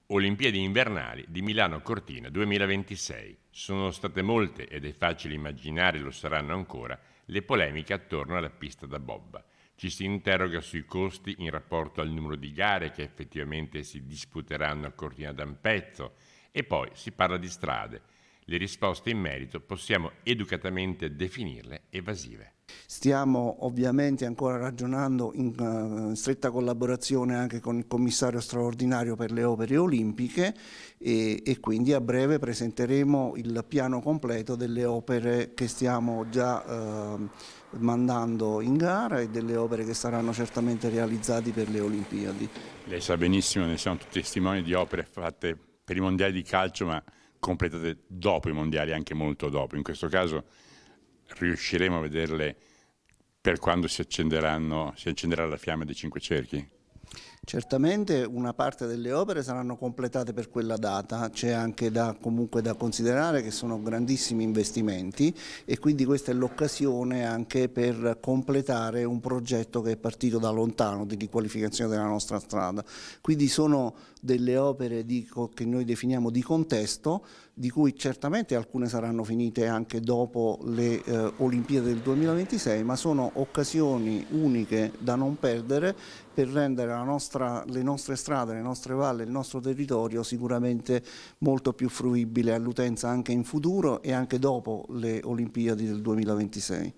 Olimpiadi invernali di Milano Cortina 2026. Sono state molte, ed è facile immaginare lo saranno ancora, le polemiche attorno alla pista da bob. Ci si interroga sui costi in rapporto al numero di gare che effettivamente si disputeranno a Cortina d'Ampezzo e poi si parla di strade. Le risposte in merito possiamo educatamente definirle evasive. Stiamo ovviamente ancora ragionando in stretta collaborazione anche con il commissario straordinario per le opere olimpiche e quindi a breve presenteremo il piano completo delle opere che stiamo già mandando in gara e delle opere che saranno certamente realizzate per le Olimpiadi. Lei sa benissimo, ne siamo tutti testimoni di opere fatte per i mondiali di calcio, ma completate dopo i mondiali, anche molto dopo. In questo caso riusciremo a vederle per quando si accenderà la fiamma dei Cinque Cerchi? Certamente una parte delle opere saranno completate per quella data, c'è anche comunque da considerare che sono grandissimi investimenti e quindi questa è l'occasione anche per completare un progetto che è partito da lontano di riqualificazione della nostra strada. Quindi sono delle opere che noi definiamo di contesto, di cui certamente alcune saranno finite anche dopo le Olimpiadi del 2026, ma sono occasioni uniche da non perdere per rendere le nostre strade, le nostre valli, il nostro territorio sicuramente molto più fruibile all'utenza anche in futuro e anche dopo le Olimpiadi del 2026.